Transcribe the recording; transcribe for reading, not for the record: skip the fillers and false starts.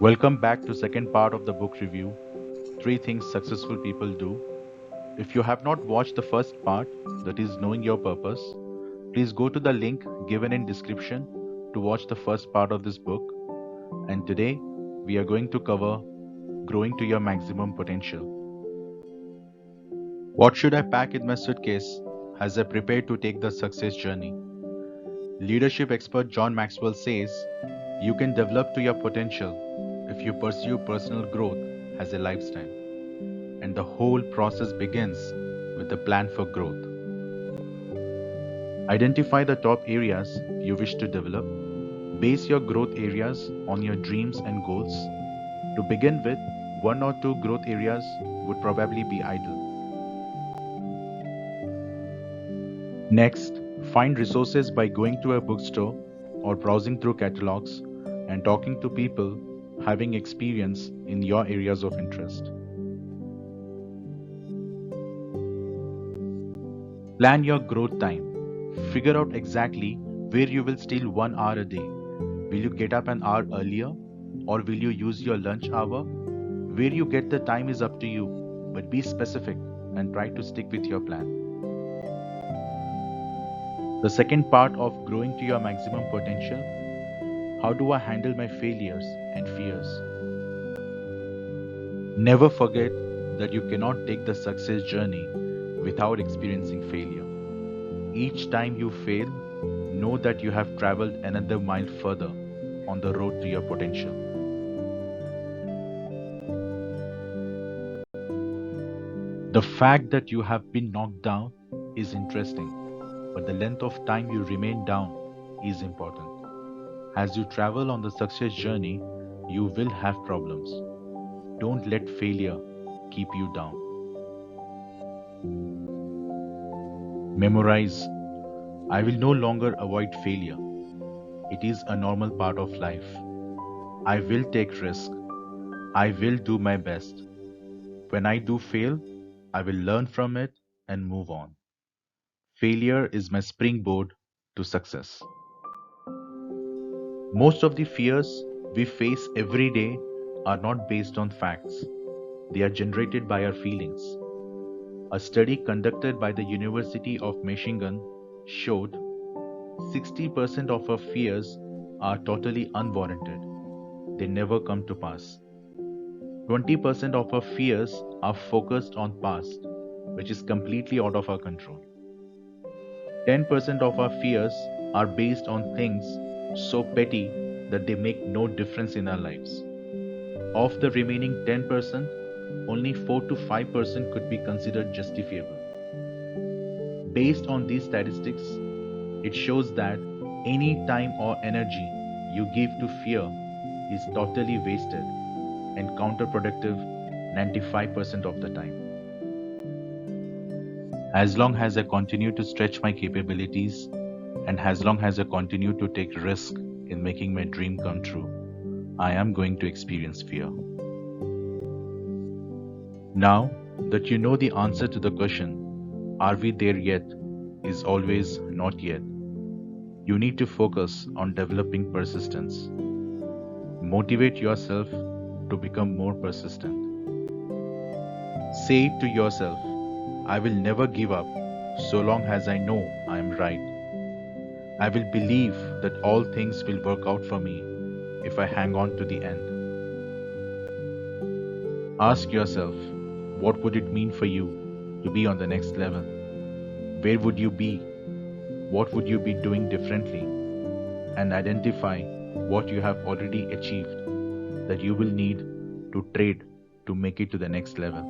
Welcome back to second part of the book review, Three Things Successful People Do. If you have not watched the first part, that is knowing your purpose, please go to the link given in description to watch the first part of this book. And today we are going to cover growing to your maximum potential. What should I pack in my suitcase as I prepare to take the success journey? Leadership expert John Maxwell says, you can develop to your potential if you pursue personal growth as a lifestyle. And the whole process begins with a plan for growth. Identify the top areas you wish to develop. Base your growth areas on your dreams and goals. To begin with, one or two growth areas would probably be ideal. Next, find resources by going to a bookstore or browsing through catalogs and talking to people having experience in your areas of interest. Plan your growth time. Figure out exactly where you will steal 1 hour a day. Will you get up an hour earlier or will you use your lunch hour? Where you get the time is up to you, but be specific and try to stick with your plan. The second part of growing to your maximum potential, how do I handle my failures and fears? Never forget that you cannot take the success journey without experiencing failure. Each time you fail, know that you have traveled another mile further on the road to your potential. The fact that you have been knocked down is interesting, but the length of time you remain down is important. As you travel on the success journey, you will have problems. Don't let failure keep you down. Memorize, I will no longer avoid failure. It is a normal part of life. I will take risk. I will do my best. When I do fail, I will learn from it and move on. Failure is my springboard to success. Most of the fears we face every day are not based on facts, they are generated by our feelings. A study conducted by the University of Michigan showed 60% of our fears are totally unwarranted. They never come to pass. 20% of our fears are focused on past, which is completely out of our control. 10% of our fears are based on things so petty that they make no difference in our lives. Of the remaining 10%, only 4 to 5% could be considered justifiable. Based on these statistics, it shows that any time or energy you give to fear is totally wasted and counterproductive 95% of the time. As long as I continue to stretch my capabilities and as long as I continue to take risk in making my dream come true, I am going to experience fear. Now that you know the answer to the question, are we there yet, is always not yet. You need to focus on developing persistence. Motivate yourself to become more persistent. Say to yourself, I will never give up so long as I know I am right. I will believe that all things will work out for me if I hang on to the end. Ask yourself, what would it mean for you to be on the next level? Where would you be? What would you be doing differently? And identify what you have already achieved that you will need to trade to make it to the next level.